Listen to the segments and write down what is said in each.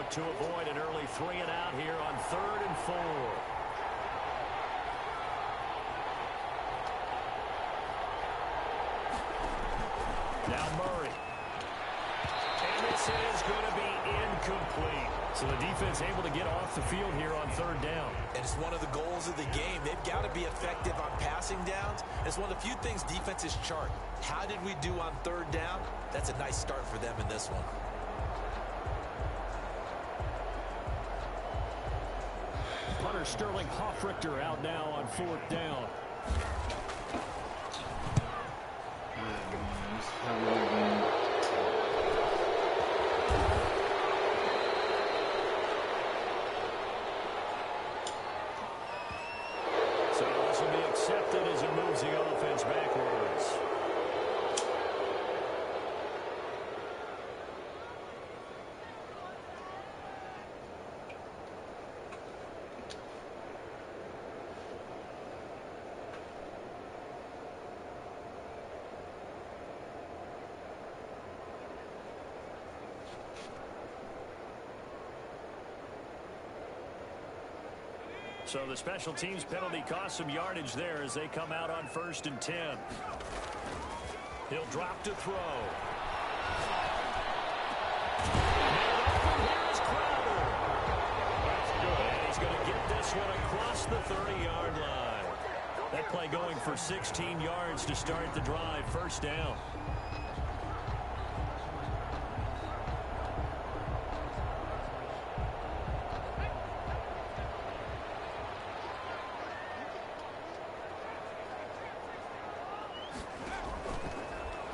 look to avoid an early 3-and-out here on 3rd and 4. Now Murray. And this is going to be incomplete. So the defense able to get off the field here on 3rd down. And it's one of the goals of the game. They've got to be effective on passing downs. It's one of the few things defenses chart. How did we do on 3rd down? That's a nice start for them in this one. Punter Sterling Hoffrichter out now on 4th down. So this will be accepted as it moves the offense backwards. So the special teams penalty cost some yardage there as they come out on 1st and 10. He'll drop to throw. Here's Crowder. That's good. And he's going to get this one across the 30-yard line. That play going for 16 yards to start the drive. 1st down.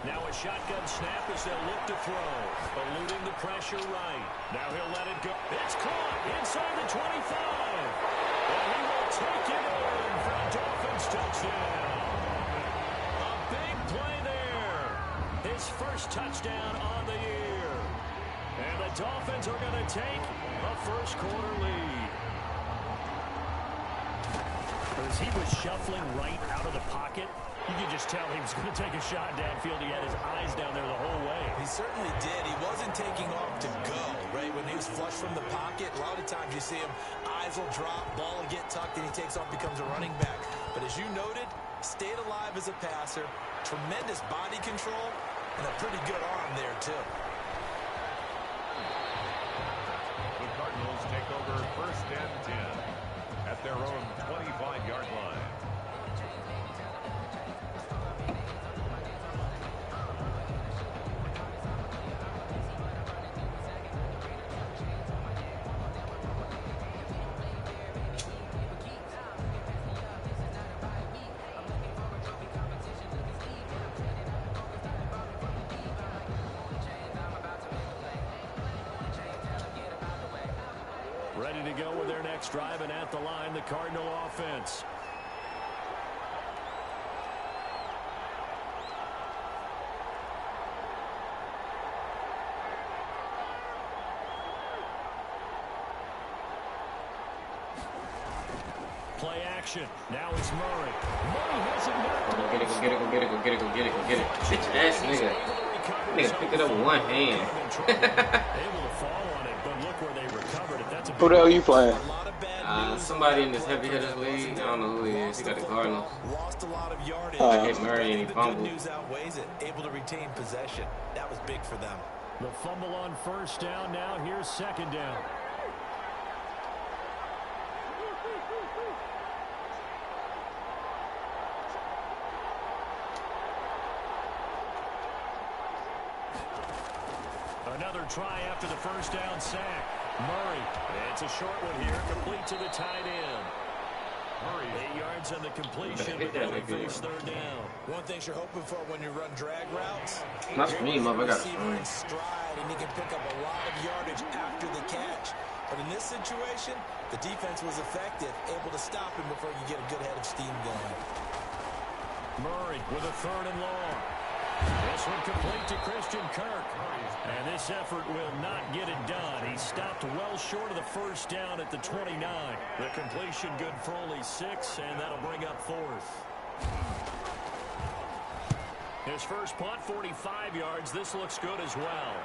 Now a shotgun snap as they'll look to throw. Eluding the pressure right. Now he'll let it go. It's caught inside the 25. And he will take it in for a Dolphins touchdown. A big play there. His first touchdown on the year. And the Dolphins are going to take a first-quarter lead. As he was shuffling right out of the pocket, you could just tell he was going to take a shot downfield. He had his eyes down there the whole way. He certainly did. He wasn't taking off to go, right? When he was flush from the pocket, a lot of times you see him, eyes will drop, ball will get tucked, and he takes off, becomes a running back. But as you noted, stayed alive as a passer, tremendous body control, and a pretty good arm there, too. The Cardinals take over 1st and 10 at their own 25-yard line. Ready to go with their next drive, and at the line, the Cardinal offense. Play action. Now it's Murray. Murray has it knocked. Go get it, go get it, go get it, go get it, go get it, go get it. Bitch ass nigga. Nigga picked it up with one hand. Able to fall on it, but look where they recovered it. That's a Who the hell you playing? Somebody in this heavy hitters league. I don't know who he is. He got the Cardinals. Lost a lot of yardage. Hit Murray and he fumbled. The news outweighs it. Able to retain possession. That was big for them. The fumble on 1st down. Now here's 2nd down. Another try after the 1st down sack. Murray. It's a short one here. Complete to the tight end. Murray, 8 yards on the completion, but now they face 3rd down. One thing you're hoping for when you run drag routes. Not for me, motherfucker. Receiver in stride, and he can pick up a lot of yardage after the catch. But in this situation, the defense was effective, able to stop him before you get a good head of steam going. Murray with a 3rd and long. This one complete to Christian Kirk. And this effort will not get it done. He stopped well short of the 1st down at the 29. The completion good for only 6, and that'll bring up 4th. His first punt, 45 yards. This looks good as well.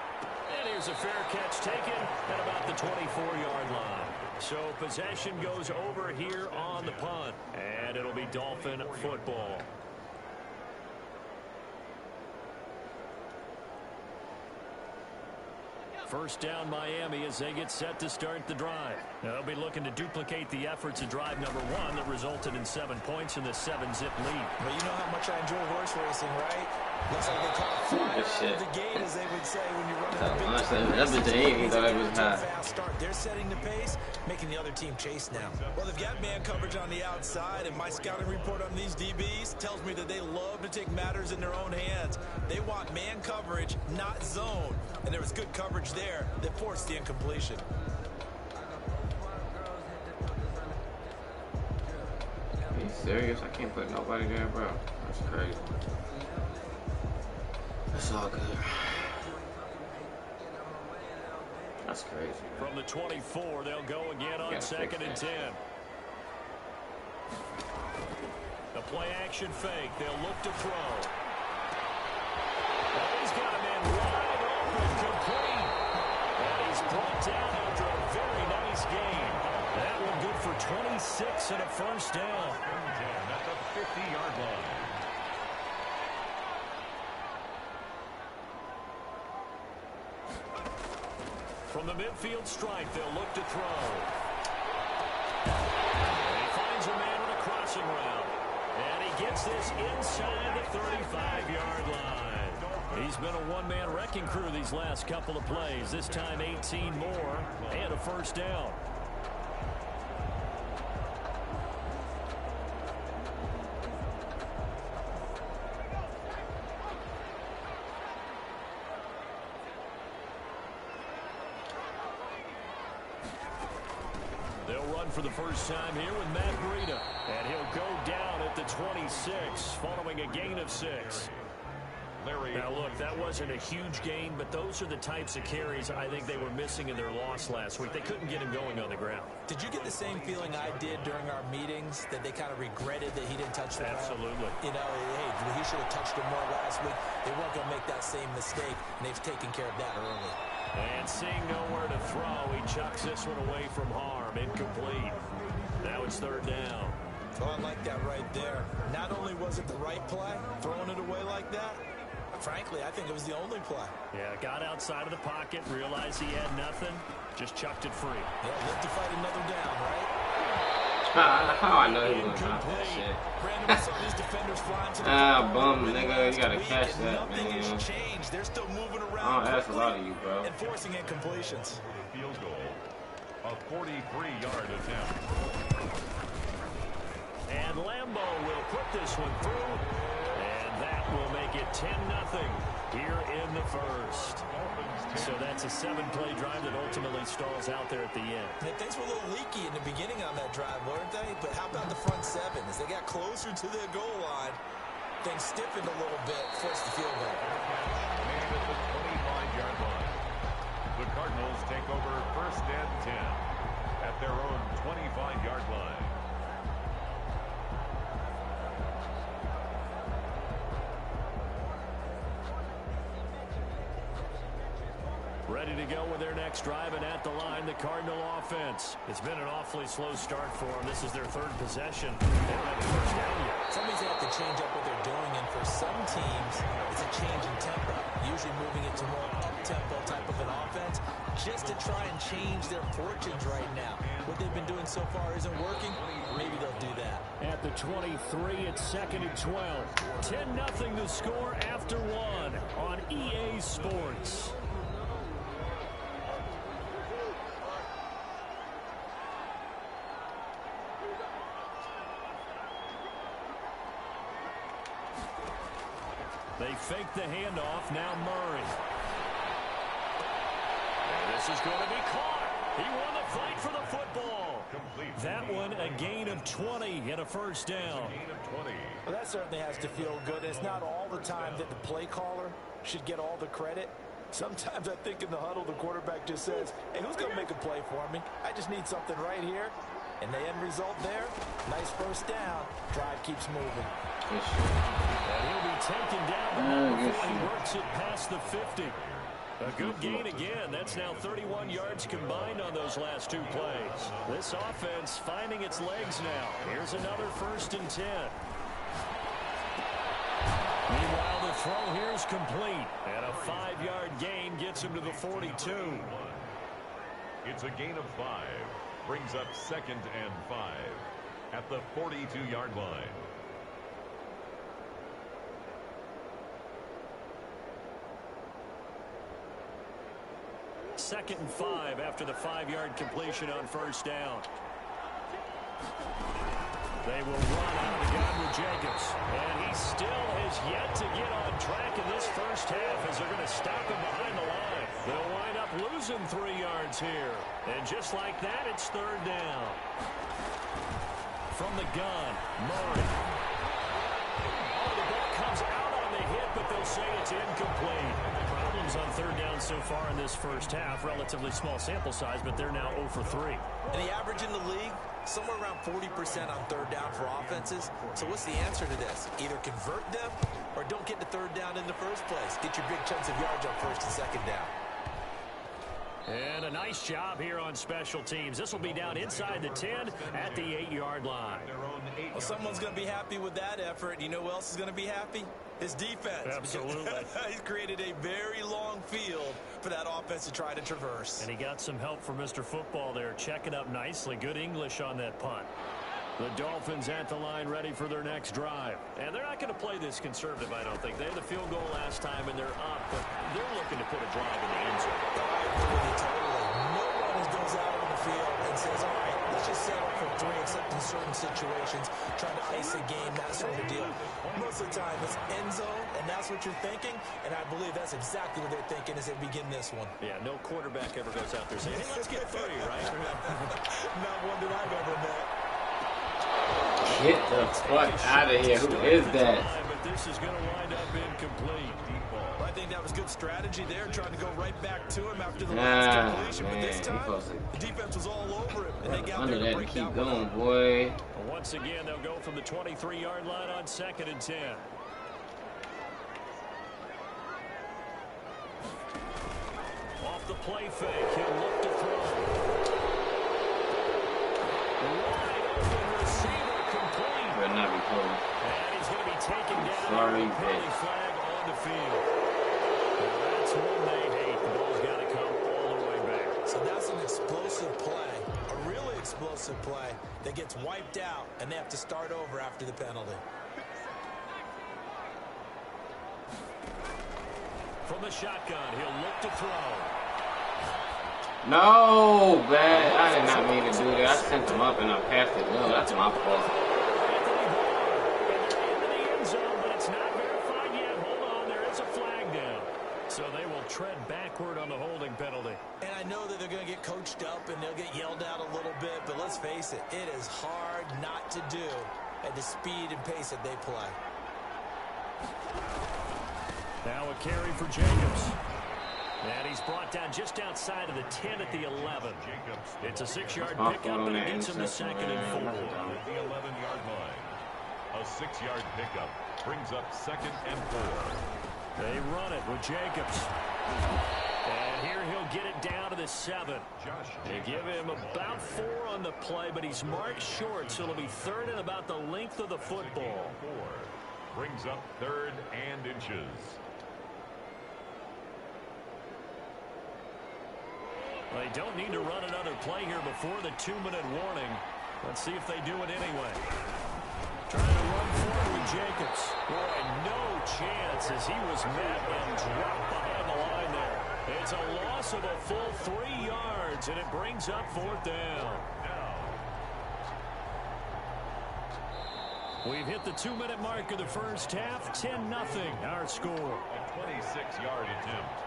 And here's a fair catch taken at about the 24-yard line. So possession goes over here on the punt. And it'll be Dolphin football. First down Miami as they get set to start the drive. Now they'll be looking to duplicate the efforts of drive number 1 that resulted in 7 points in the 7-zip lead. Well, you know how much I enjoy horse racing, right? Looks like they caught a fly out of the gate, as they would say, when you're running a big fast start. They're setting the pace, making the other team chase now. Well, they've got man coverage on the outside, and my scouting report on these DBs tells me that they love to take matters in their own hands. They want man coverage, not zone. And there was good coverage there that forced the incompletion. Are you serious? I can't put nobody there, bro. That's crazy. That's all good. That's crazy. From the 24, they'll go again on 2nd and 10. The play action fake. They'll look to throw. Well, he's got a man wide open, complete. And he's brought down after a very nice gain. That one good for 26 and a first down. At the 50-yard line. From the midfield stripe, they'll look to throw. And he finds a man with a crossing route. And he gets this inside the 35-yard line. He's been a one-man wrecking crew these last couple of plays. This time 18 more and a first down. For the first time here with Matt Breida. And he'll go down at the 26 following a gain of 6. Now, look, that wasn't a huge gain, but those are the types of carries I think they were missing in their loss last week. They couldn't get him going on the ground. Did you get the same feeling I did during our meetings, that they kind of regretted that he didn't touch the ball? Absolutely. You know, hey, he should have touched him more last week. They weren't going to make that same mistake, and they've taken care of that early. And seeing nowhere to throw, he chucks this one away from harm. Incomplete. Now it's 3rd down. Oh, I like that right there. Not only was it the right play, throwing it away like that, frankly, I think it was the only play. Yeah, got outside of the pocket, realized he had nothing, just chucked it free. Yeah, live to fight another down, right? How I know he was going to drop that shit. Bum, nigga, you gotta catch that, man. They're still moving around. I don't ask a lot of you, bro. And forcing incompletions. Field goal. A 43-yard attempt. And Lambo will put this one through. And that will make it 10-0 here in the first. So that's a 7-play drive that ultimately stalls out there at the end. And things were a little leaky in the beginning on that drive, weren't they? But how about the front 7? As they got closer to the goal line, things stiffened a little bit, forced the field goal. And at the 25-yard line, the Cardinals take over 1st and 10 at their own 25-yard line. Ready to go with their next drive, and at the line, the Cardinal offense. It's been an awfully slow start for them. This is their 3rd possession. They don't have a first down yet. Somebody's have to change up what they're doing, and for some teams, it's a change in tempo. Usually moving it to more up-tempo type of an offense, just to try and change their fortunes right now. What they've been doing so far isn't working. Maybe they'll do that. At the 23, it's 2nd and 12. 10-0 the score after 1 on EA Sports. They fake the handoff. Now Murray. And this is going to be caught. He won the fight for the football. Complete. That one a gain of 20 and a first down. Gain of 20. Well, that certainly has to feel good. It's not all the time that the play caller should get all the credit. Sometimes I think in the huddle, the quarterback just says, hey, who's going to make a play for me? I just need something right here. And the end result there, nice first down. Drive keeps moving. And he'll be taken down before he works it past the 50. A good gain again. That's now 31 yards combined on those last 2 plays. This offense finding its legs now. Here's another 1st and 10. Meanwhile, the throw here is complete. And a 5-yard gain gets him to the 42. It's a gain of 5. Brings up 2nd and 5 at the 42-yard line. Second and 5 after the 5-yard completion on 1st down. They will run out of the gun with Jacobs. And he still has yet to get on track in this first half as they're going to stop him behind the line. They'll wind up losing 3 yards here. And just like that, it's 3rd down. From the gun, Murray. Oh, the ball comes out on the hit, but they'll say it's incomplete. Problems on 3rd down so far in this first half. Relatively small sample size, but they're now 0 for 3. And the average in the league, somewhere around 40% on 3rd down for offenses. So what's the answer to this? Either convert them or don't get to 3rd down in the first place. Get your big chunks of yards on 1st and 2nd down. And a nice job here on special teams. This will be down inside the 10 at the 8-yard line. Well, someone's going to be happy with that effort. You know who else is going to be happy? His defense. Absolutely. He's created a very long field for that offense to try to traverse. And he got some help from Mr. Football there, checking up nicely. Good English on that punt. The Dolphins at the line ready for their next drive. And they're not going to play this conservative, I don't think. They had the field goal last time, and they're up, but they're looking to put a drive in the end zone. I agree with you totally. No one goes out on the field and says, all right, let's just settle for 3, except in certain situations, trying to ice a game, that sort of deal. Most of the time, it's end zone, and that's what you're thinking, and I believe that's exactly what they're thinking as they begin this one. Yeah, no quarterback ever goes out there saying, hey, let's get 3, right? Not one that I've ever met. Get the fuck out of here. Who is that? But this is going to wind up incomplete. I think that was good strategy there, trying to go right back to him after the last completion. But this time, the defense was all over him, and they got there to break that one up. Keep going, boy. Well, once again, they'll go from the 23-yard line on 2nd and 10. Off the play fake, he'll look to throw. Better not be close. And he's going to be taken down. Sorry, penalty flag on the field. That's one they hate. The ball's got to come all the way back. So that's an explosive play, a really explosive play that gets wiped out, and they have to start over after the penalty. From the shotgun, he'll look to throw. No, bad. I did not mean to do that. I sent him up and I passed it. No, that's my fault. So they will tread backward on the holding penalty. And I know that they're going to get coached up and they'll get yelled at a little bit, but let's face it, it is hard not to do at the speed and pace that they play. Now a carry for Jacobs. And he's brought down just outside of the 10 at the 11. It's a 6-yard pickup, and it gets him to 2nd and 4. At the 11-yard line. A 6-yard pickup brings up 2nd and 4. They run it with Jacobs. And here he'll get it down to the 7. They give him about 4 on the play, but he's marked short, so it'll be 3rd and about the length of the football. Brings up 3rd and inches. They don't need to run another play here before the 2-minute warning. Let's see if they do it anyway. Trying to run forward with Jacobs. Boy, no chance as he was met and dropped behind the line there. It's a loss of a full 3 yards, and it brings up 4th down. We've hit the 2-minute mark of the first half. 10-0 our score. A 26-yard attempt.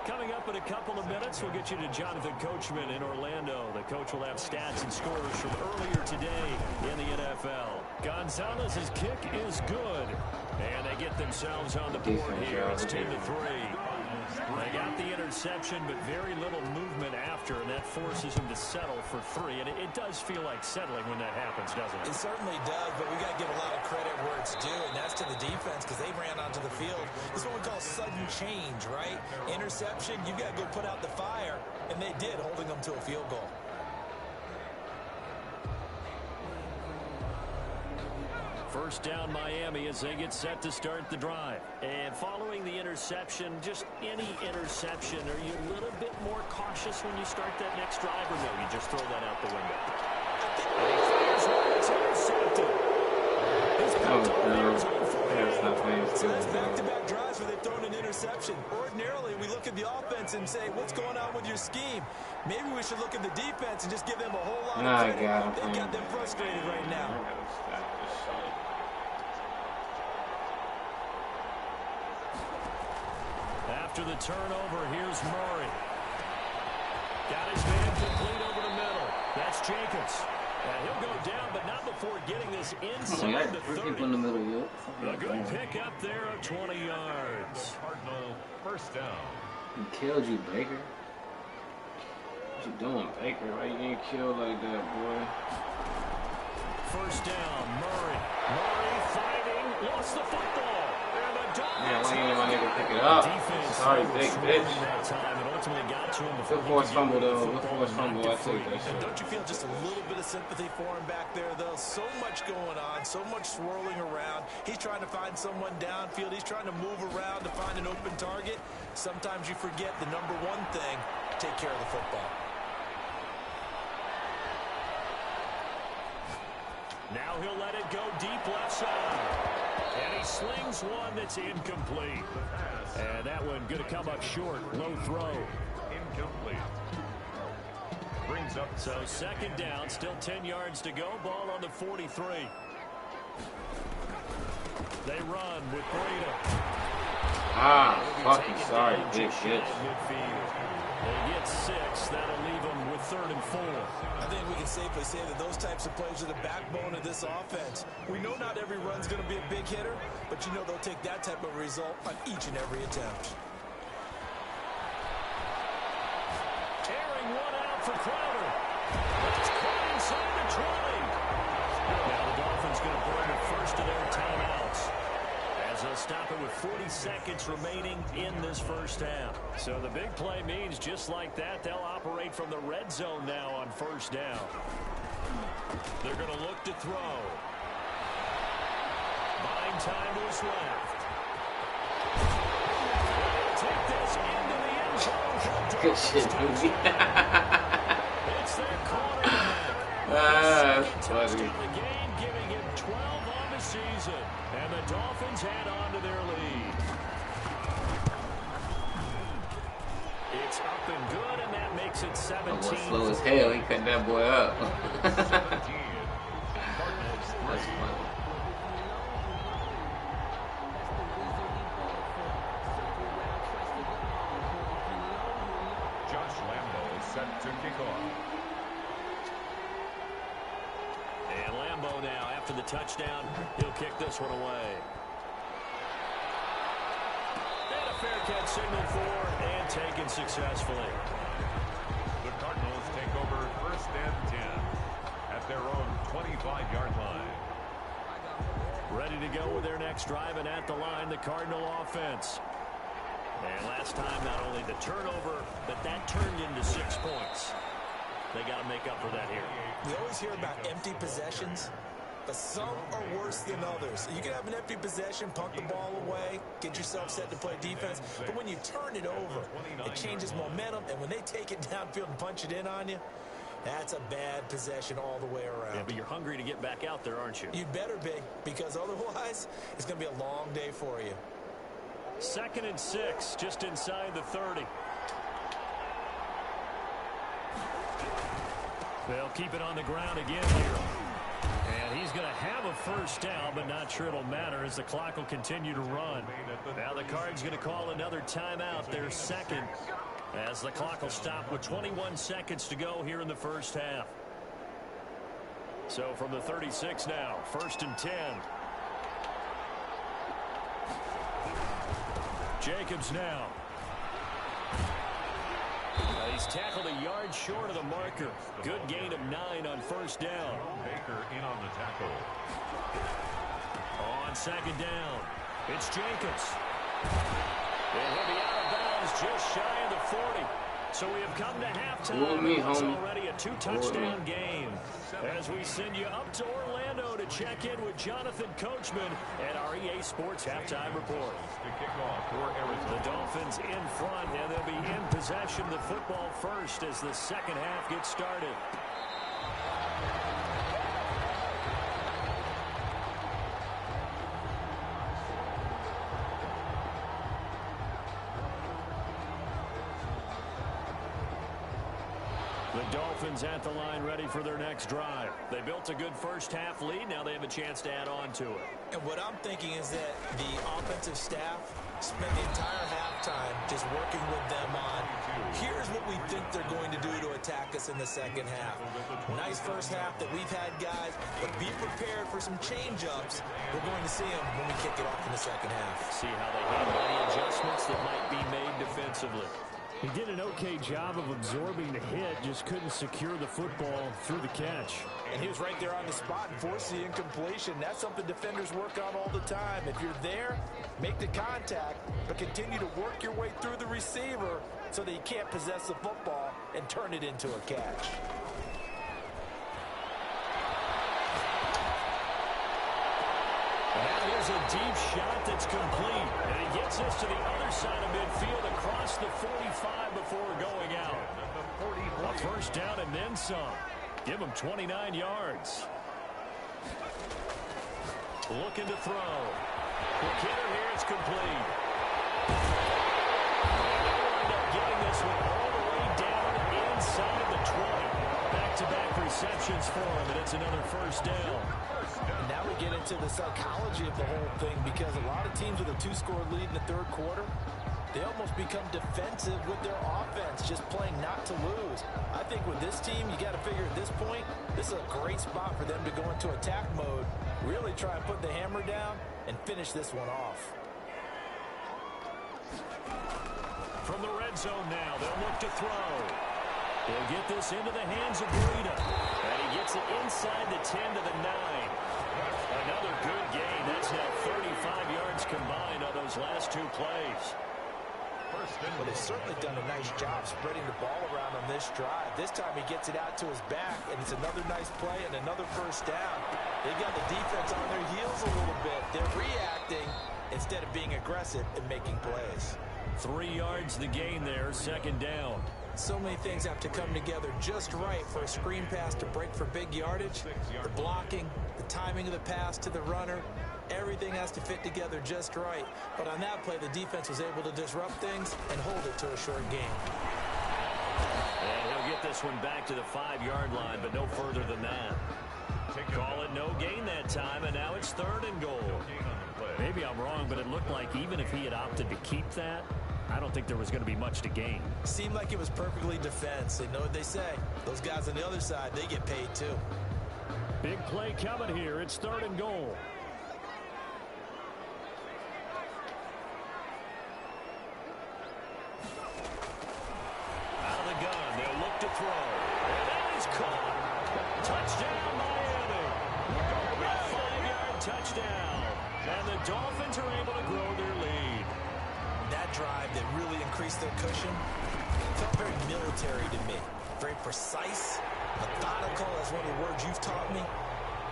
Coming up in a couple of minutes, we'll get you to Jonathan Coachman in Orlando. The coach will have stats and scores from earlier today in the NFL. Gonzalez's kick is good. And they get themselves on the board here. It's 10-3. They got the interception. interception, but very little movement after, and that forces him to settle for 3. And it does feel like settling when that happens, doesn't it? It certainly does, but we got to give a lot of credit where it's due, and that's to the defense because they ran onto the field. This is what we call sudden change, right? Interception, you got to go put out the fire, and they did, holding them to a field goal. First down Miami as they get set to start the drive. And following the interception, just any interception, are you a little bit more cautious when you start that next drive, or no, you just throw that out the window? And he fires one, it's intercepted. So that's back-to-back drives where they've thrown an interception. Ordinarily, we look at the offense and say, what's going on with your scheme? Maybe we should look at the defense and just give them a whole lot of credit. They've got them frustrated right now. After the turnover, here's Murray. Got his man complete over the middle. That's Jacobs. And he'll go down, but not before getting this inside the 30. In the middle, A good pick up there of 20 yards. Cardinal first down. He killed you, Baker. What you doing, Baker? Why you getting killed like that, boy? First down, Murray. Murray fighting, lost the football. And the Yeah, why you let my nigga pick it up? Sorry, big bitch. Good force fumble, though. Good force fumble. I take that shit. And don't you feel just a little bit of sympathy for him back there, though? So much going on, so much swirling around. He's trying to find someone downfield. He's trying to move around to find an open target. Sometimes you forget the number one thing, take care of the football. Now he'll let it go deep left side. And he slings one that's incomplete. And that one going to come up short. Low throw. Incomplete. Brings up. So second down, still 10 yards to go. Ball on the 43. They run with Breida. Fucking sorry, big shit. They get 6. That'll leave them with 3rd and 4. I think we can safely say that those types of plays are the backbone of this offense. We know not every run's going to be a big hitter, but you know they'll take that type of result on each and every attempt. Tearing one out for Crowder. That's caught inside the 20. Now the Dolphins going to burn the first of their timeouts, as they'll stop it with 40 seconds remaining in this first half. So the big play means just like that, they'll operate from the red zone now on first down. They're going to look to throw. Buying time to his left. They'll take this into the end zone. Good shit, dude. It's their quarterback. That's funny. Touchdown the game, giving him 12 on the season. And the Dolphins head on to their lead. It's up and good, and that makes it 17. That was slow as hell. He cut that boy up. 17. That's funny. Josh Lambo set to kick off. And Lambo now, after the touchdown, he'll kick this one away. And a fair catch signal for and taken successfully. The Cardinals take over first and 10 at their own 25-yard line. Ready to go with their next drive, and at the line, the Cardinal offense. And last time, not only the turnover, but that turned into 6 points. They got to make up for that here. We always hear about empty possessions, but some are worse than others. You can have an empty possession, punt the ball away, get yourself set to play defense, but when you turn it over, it changes momentum, and when they take it downfield and punch it in on you, that's a bad possession all the way around. Yeah, but you're hungry to get back out there, aren't you? You'd better be, because otherwise, it's going to be a long day for you. 2nd and 6, just inside the 30. They'll keep it on the ground again here. And he's going to have a first down, but not sure it'll matter as the clock will continue to run. Now the Cards going to call another timeout, their second, as the clock will stop with 21 seconds to go here in the first half. So from the 36 now, 1st and 10. Jacobs now. He's tackled a yard short of the marker. Good gain of 9 on first down. Baker in on the tackle. On second down, it's Jacobs. And he'll be out of bounds just shy of the 40. So we have come to halftime. It's already a 2-touchdown game. As we send you up to Orlando to check in with Jonathan Coachman at our EA Sports Halftime Report. To kick off for Arizona. The Dolphins in front, and they'll be in possession of the football first as the second half gets started. The Dolphins at the line ready for their next drive. They built a good first half lead. Now they have a chance to add on to it. And what I'm thinking is that the offensive staff spent the entire halftime just working with them on, here's what we think they're going to do to attack us in the second half. Nice first half that we've had, guys, but be prepared for some change-ups. We're going to see them when we kick it off in the second half. See how they handle any adjustments that might be made defensively. He did an okay job of absorbing the hit, just couldn't secure the football through the catch. And he was right there on the spot and forced the incompletion. That's something defenders work on all the time. If you're there, make the contact, but continue to work your way through the receiver so that you can't possess the football and turn it into a catch. Now here's a deep shot that's complete. And he gets us to the other side of midfield across the 45 before going out. A first down and then some. Give him 29 yards. Looking to throw. Quick hitter here, it's complete. And they wind up getting this one all the way down inside the 20. Back-to-back receptions for him, and it's another first down. Now we get into the psychology of the whole thing, because a lot of teams with a 2-score lead in the third quarter, they almost become defensive with their offense, just playing not to lose. I think with this team, you got to figure at this point, this is a great spot for them to go into attack mode, really try and put the hammer down and finish this one off. From the red zone now, they'll look to throw. They'll get this into the hands of Breida. And he gets it inside the 10 to the 9. Another good gain. That's now 35 yards combined on those last two plays. But he's certainly done a nice job spreading the ball around on this drive. This time he gets it out to his back, and it's another nice play and another first down. They got the defense on their heels a little bit. They're reacting instead of being aggressive and making plays. 3 yards the gain there, second down. So many things have to come together just right for a screen pass to break for big yardage. The blocking, the timing of the pass to the runner, everything has to fit together just right. But on that play, the defense was able to disrupt things and hold it to a short game. And he'll get this one back to the 5-yard line, but no further than that. Call it no gain that time, and now it's third and goal. Maybe I'm wrong, but it looked like even if he had opted to keep that, I don't think there was going to be much to gain. Seemed like it was perfectly defense. They know what they say. Those guys on the other side, they get paid too. Big play coming here. It's third and goal. Out of the gun, they'll look to throw. And that is caught. Touchdown, Miami. A 5-yard touchdown. And the Dolphins are able to grow their lead. That drive that really increased their cushion felt very military to me. Very precise, methodical, as one of the words you've taught me.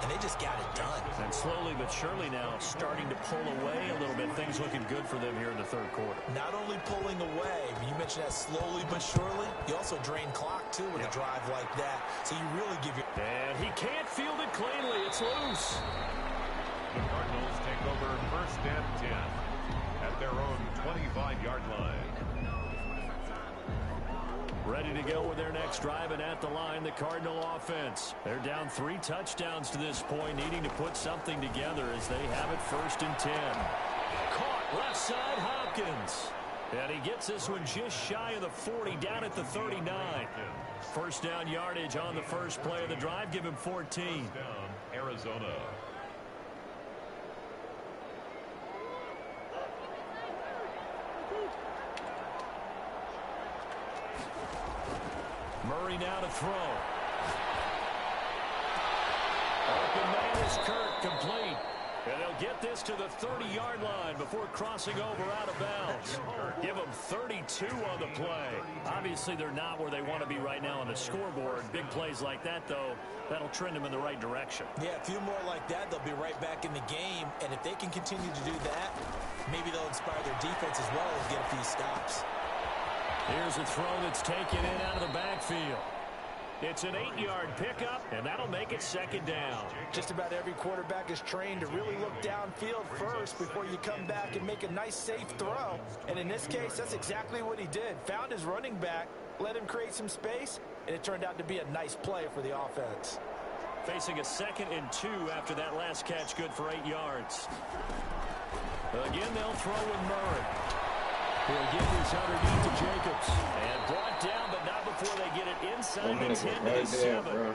And they just got it done. And slowly but surely now starting to pull away a little bit. Things looking good for them here in the third quarter. Not only pulling away, you mentioned that slowly but surely, you also drain clock too with a drive like that. So you really give your... And he can't field it cleanly. It's loose. The Cardinals take over first and 10 at their own 25-yard line. Ready to go with their next drive, and at the line, the Cardinal offense. They're down 3 touchdowns to this point, needing to put something together as they have it first and 10. Caught left side, Hopkins. And he gets this one just shy of the 40, down at the 39. First down yardage on the first play of the drive. Give him 14. First down, Arizona. Murray now to throw. Open man is Kirk, complete. And they'll get this to the 30-yard line before crossing over out of bounds. Give them 32 on the play. Obviously, they're not where they want to be right now on the scoreboard. Big plays like that, though, that'll trend them in the right direction. Yeah, a few more like that, they'll be right back in the game. And if they can continue to do that, maybe they'll inspire their defense as well and get a few stops. Here's a throw that's taken in out of the backfield. It's an 8-yard pickup, and that'll make it second down. Just about every quarterback is trained to really look downfield first before you come back and make a nice, safe throw. And in this case, that's exactly what he did. Found his running back, let him create some space, and it turned out to be a nice play for the offense. Facing a 2nd and 2 after that last catch, good for 8 yards. Again, they'll throw with Murray. He'll get this underneath to Jacobs. And brought down, but not before they get it inside the 10 to the 7.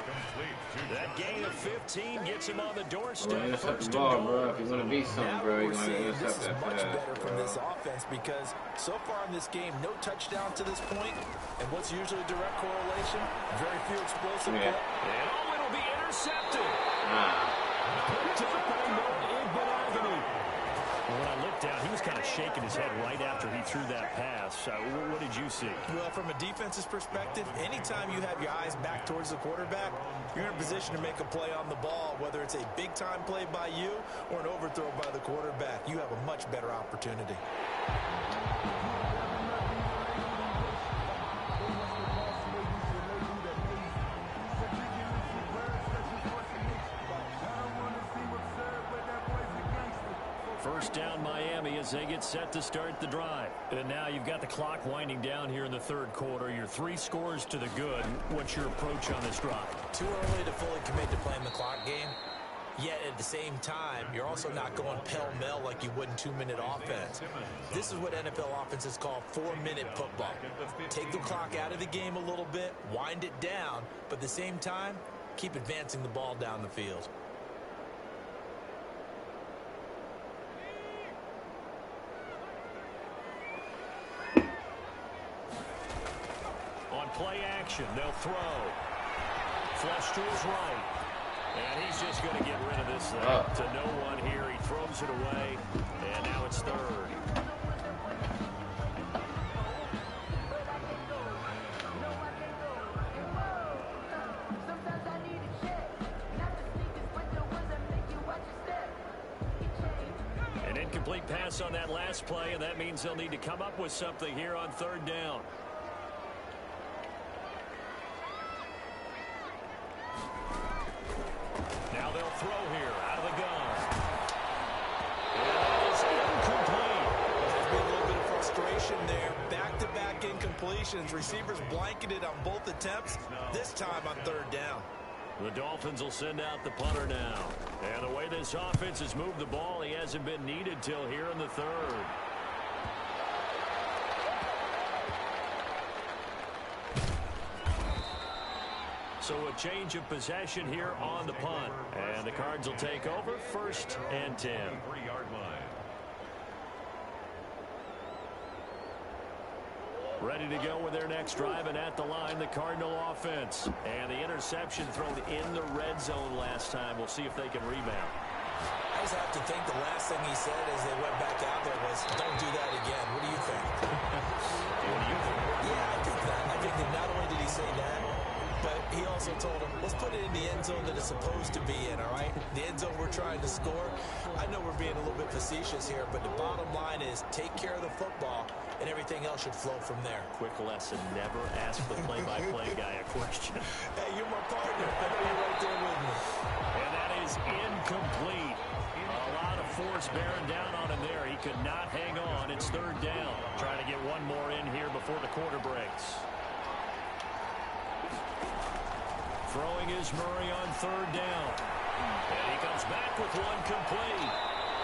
That gain of 15 gets him on the doorstep. Intercept the ball, bro. If you want to beat something, bro, you're going to intercept that much pass, better from this offense because so far in this game, no touchdown to this point. And what's usually a direct correlation? Very few explosive plays. And it'll be intercepted. Picked up by Noah Igbenogany. When I looked down, he was kind of shaking his head right after he threw that pass. What did you see? Well, from a defense's perspective, anytime you have your eyes back towards the quarterback, you're in a position to make a play on the ball, whether it's a big-time play by you or an overthrow by the quarterback. You have a much better opportunity. First down Miami as they get set to start the drive. And now you've got the clock winding down here in the third quarter. You're 3 scores to the good. What's your approach on this drive? Too early to fully commit to playing the clock game. Yet at the same time, you're also not going pell-mell like you would in 2-minute offense. This is what NFL offenses call 4-minute football. Take the clock out of the game a little bit, wind it down, but at the same time, keep advancing the ball down the field. Play action. They'll throw. Flush to his right. And he's just going to get rid of this thing. To no one here. He throws it away. And now it's third. An incomplete pass on that last play, and that means they'll need to come up with something here on third down. Now they'll throw here out of the gun. And that is incomplete. There's been a little bit of frustration there. Back-to-back incompletions. Receivers blanketed on both attempts, this time on third down. The Dolphins will send out the punter now. And the way this offense has moved the ball, he hasn't been needed till here in the third. So a change of possession here on the punt. And the Cards will take over 1st and 10. Ready to go with their next drive, and at the line, the Cardinal offense. And the interception thrown in the red zone last time. We'll see if they can rebound. I just have to think the last thing he said as they went back out there was, don't do that again. What do you think? What do you think? Yeah, I think that. I think that not only did he say that, but he also told him, let's put it in the end zone that it's supposed to be in, all right? The end zone we're trying to score. I know we're being a little bit facetious here, but the bottom line is take care of the football, and everything else should flow from there. Quick lesson, never ask the play-by-play guy a question. Hey, you're my partner. I know you're right there with me. And that is incomplete. A lot of force bearing down on him there. He could not hang on. It's third down. Trying to get one more in here before the quarter breaks. Throwing is Murray on third down. And he comes back with one complete.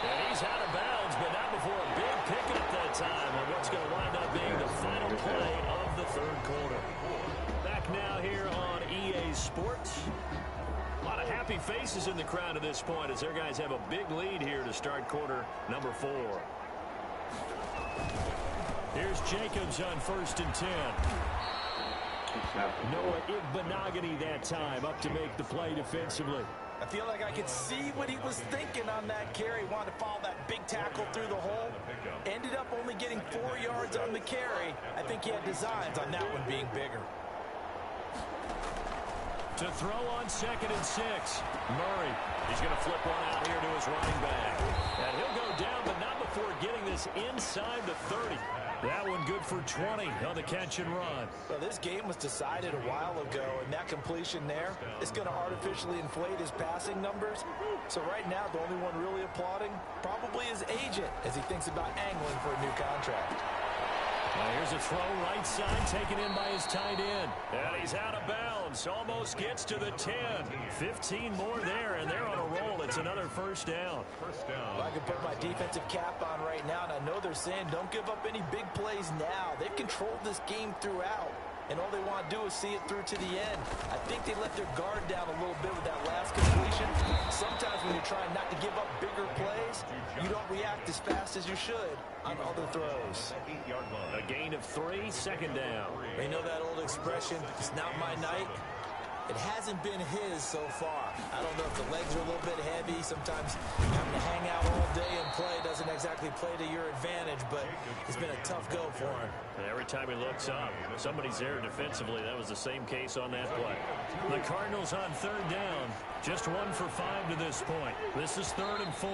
And he's out of bounds, but not before a big pickup that time on what's going to wind up being the final play of the third quarter. Back now here on EA Sports. A lot of happy faces in the crowd at this point as their guys have a big lead here to start quarter number 4. Here's Jacobs on 1st and 10. Noah Igbenogany that time up to make the play defensively. I feel like I could see what he was thinking on that carry. Wanted to follow that big tackle through the hole. Ended up only getting 4 yards on the carry. I think he had designs on that one being bigger. To throw on 2nd and 6. Murray. He's going to flip one out here to his running back. And he'll go down, but not before getting this inside the 30. That one good for 20 on the catch and run. Well, this game was decided a while ago, and that completion there is going to artificially inflate his passing numbers. So right now, the only one really applauding probably his agent as he thinks about angling for a new contract. Now here's a throw right side taken in by his tight end. And he's out of bounds. Almost gets to the 10. 15 more there, and they're on a roll. It's another first down. Well, I can put my defensive cap on right now, and I know they're saying don't give up any big plays now. They've controlled this game throughout, and all they want to do is see it through to the end. I think they let their guard down a little bit with that last completion. Sometimes when you're trying not to give up bigger plays, you don't react as fast as you should on other throws. A gain of 3, 2nd down. You know that old expression, it's not my night? It hasn't been his so far. I don't know if the legs are a little bit heavy. Sometimes having to hang out all day and play doesn't exactly play to your advantage, but it's been a tough go for him. And every time he looks up, somebody's there defensively. That was the same case on that play. The Cardinals on 3rd down. Just 1 for 5 to this point. This is 3rd and 4.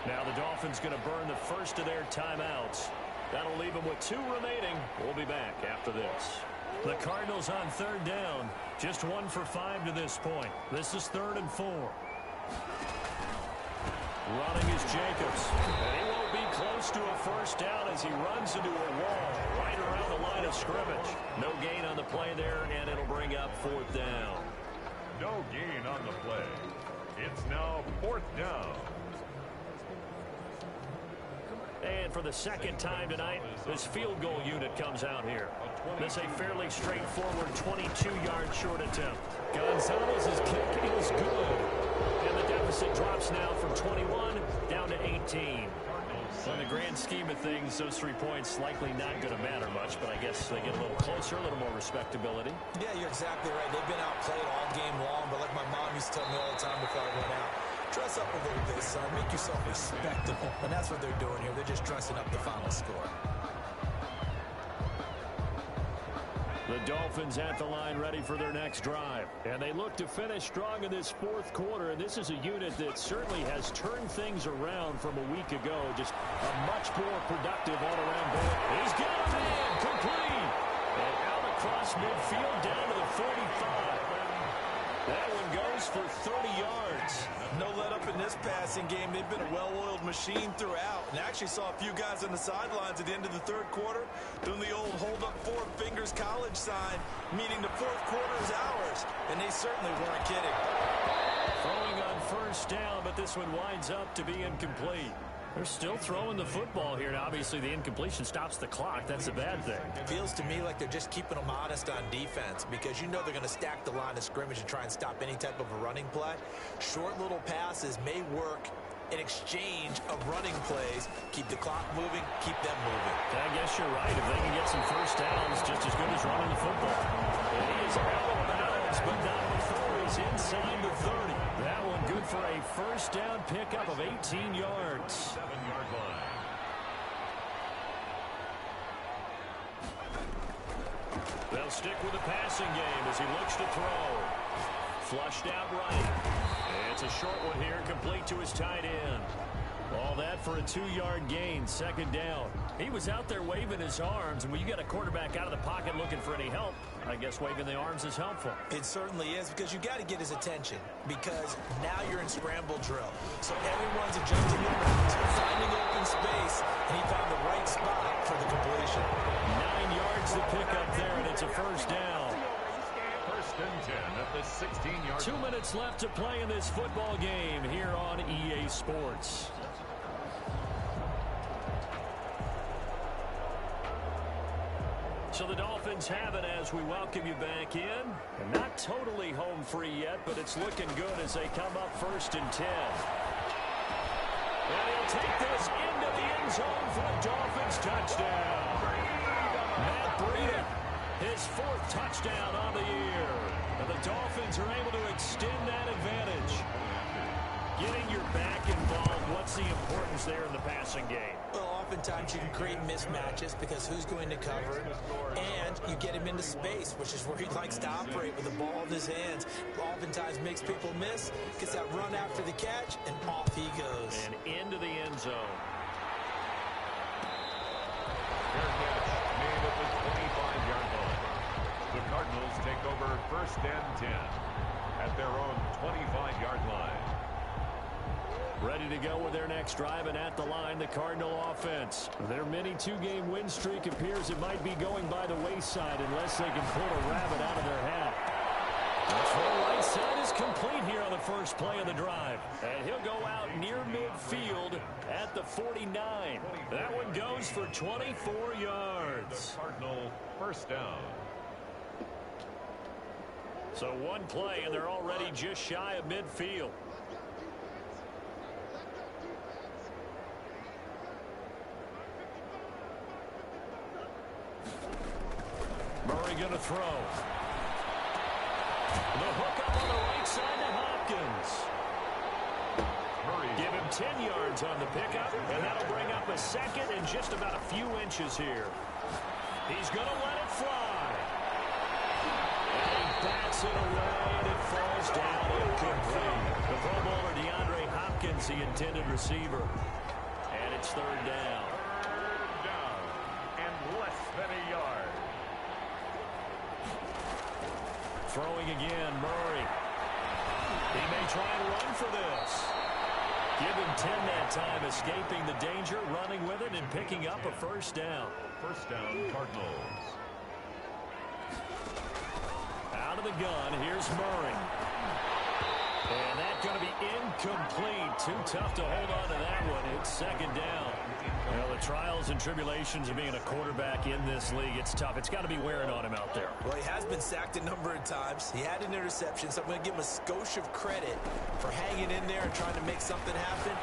Now the Dolphins going to burn the first of their timeouts. That'll leave them with 2 remaining. We'll be back after this. The Cardinals on 3rd down. Just 1 for 5 to this point. This is 3rd and 4. Running is Jacobs. And he won't be close to a first down as he runs into a wall right around the line of scrimmage. No gain on the play there, and it'll bring up 4th down. No gain on the play. It's now 4th down. And for the 2nd time tonight, this field goal unit comes out here. This a fairly straightforward 22-yard short attempt. Gonzalez's kick is good. And the deficit drops now from 21 down to 18. In the grand scheme of things, those 3 points likely not going to matter much, but I guess they get a little closer, a little more respectability. Yeah, you're exactly right. They've been outplayed all game long, but like my mom used to tell me all the time before I went out, dress up a little bit, son. Make yourself respectable. And that's what they're doing here. They're just dressing up the final score. The Dolphins at the line ready for their next drive. And they look to finish strong in this 4th quarter. And this is a unit that certainly has turned things around from a week ago. Just a much more productive all-around ball. He's got a man complete. And out across midfield down to the 45. That one goes for 30 yards. No let up in this passing game. They've been a well-oiled machine throughout. And I actually saw a few guys on the sidelines at the end of the 3rd quarter doing the old hold up 4 fingers college sign, meaning the 4th quarter is ours. And they certainly weren't kidding. Throwing on first down, but this one winds up to be incomplete. They're still throwing the football here. Now, obviously, the incompletion stops the clock. That's a bad thing. It feels to me like they're just keeping them honest on defense because you know they're going to stack the line of scrimmage and try and stop any type of a running play. Short little passes may work in exchange of running plays. Keep the clock moving, keep them moving. I guess you're right. If they can get some first downs, just as good as running the football. And he is out of bounds, but not before he's inside the 30. That one good for a first down pickup of 18 yards. 7-yard line. They'll stick with the passing game as he looks to throw. Flushed out right. It's a short one here, complete to his tight end. All that for a 2-yard gain, 2nd down. He was out there waving his arms, and when you got a quarterback out of the pocket looking for any help, I guess waving the arms is helpful. It certainly is because you got to get his attention because now you're in scramble drill. So everyone's adjusting their routes, finding open space, and he found the right spot for the completion. 9 yards to pick up there, and it's a first down. 1st and 10 at the 16-yard 2 minutes left to play in this football game here on EA Sports. So the Dolphins have it as we welcome you back in. And not totally home free yet, but it's looking good as they come up 1st and 10. And he'll take this into the end zone for a Dolphins touchdown. Matt Breida, his his 4th touchdown on the year. And the Dolphins are able to extend that advantage. Getting your back involved, what's the importance there in the passing game? Well, oftentimes you can create mismatches because who's going to cover, and you get him into space, which is where he likes to operate with the ball in his hands. Oftentimes makes people miss, gets that run after the catch, and off he goes. And into the end zone. Fair catch made at the 25-yard line. The Cardinals take over 1st and 10 at their own 25-yard line. Ready to go with their next drive, and at the line, the Cardinal offense. Their mini 2-game win streak appears it might be going by the wayside unless they can pull a rabbit out of their hat. The throw right side is complete here on the first play of the drive. And he'll go out near midfield at the 49. That one goes for 24 yards. The Cardinal 1st down. So one play, and they're already just shy of midfield. Murray going to throw. The hook up on the right side to Hopkins. Murray. Give him 10 yards on the pickup, and that'll bring up a 2nd and just about a few inches here. He's going to let it fly. And he bats it away, and it falls down incomplete. The Pro Bowler DeAndre Hopkins, the intended receiver. And it's 3rd down. 3rd down and less than a yard. Throwing again, Murray. He may try and run for this. Give him 10 that time, escaping the danger, running with it, and picking up a 1st down. 1st down, Cardinals. Out of the gun, here's Murray. And that's going to be incomplete. Too tough to hold on to that one. It's 2nd down. Well, the trials and tribulations of being a quarterback in this league, it's tough. It's got to be wearing on him out there. Well, he has been sacked a number of times. He had an interception, so I'm going to give him a skosh of credit for hanging in there and trying to make something happen,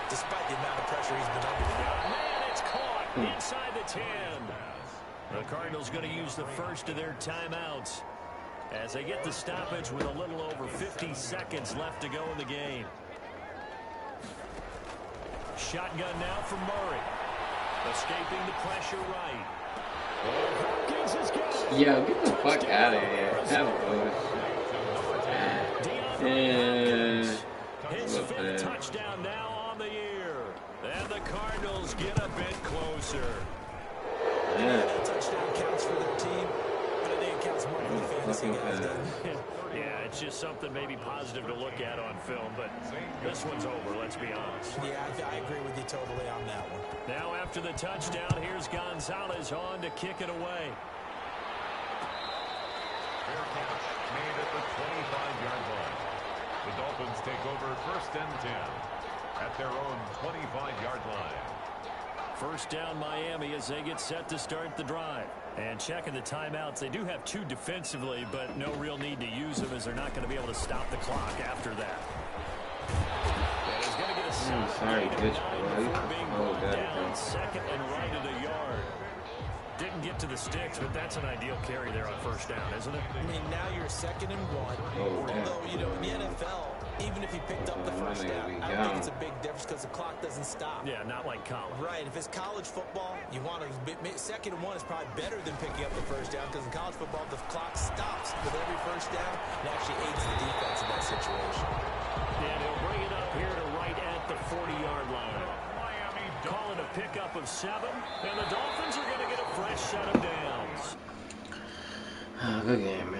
despite the amount of pressure he's been under. Man, it's caught inside the 10. The Cardinals going to use the first of their timeouts as they get the stoppage with a little over 50 seconds left to go in the game. Shotgun now from Murray. Escaping the pressure right. Hopkins has got it. Yo, get the fuck out of here. That was... His 5th touchdown now on the year. And the Cardinals get a bit closer. Yeah, that touchdown counts for their team, but I think it counts more for the fantasy guys, doesn't it? Yeah, it's just something maybe positive to look at on film, but this one's over, let's be honest. Yeah, I agree with you totally on that one. Now after the touchdown, here's Gonzalez on to kick it away. Fair catch made at the 25-yard line. The Dolphins take over 1st and 10 at their own 25-yard line. 1st down Miami as they get set to start the drive. And checking the timeouts, they do have 2 defensively, but no real need to use them as they're not going to be able to stop the clock after that. And he's going to get a sorry, bitch, bro. being brought down 2nd and right of the yard. Didn't get to the sticks, but that's an ideal carry there on 1st down, isn't it? I mean, now you're 2nd and 1. Although, you know, in the NFL, even if he picked up the 1st down, I don't think it's a big difference because the clock doesn't stop. Yeah, not like college. Right. If it's college football, you want to 2nd and 1 is probably better than picking up the 1st down because in college football, the clock stops with every 1st down and actually aids the defense in that situation. And he'll bring it up here to right at the 40-yard line. Calling a pickup of 7, and the Dolphins are going to get a fresh set of downs. Good game, man.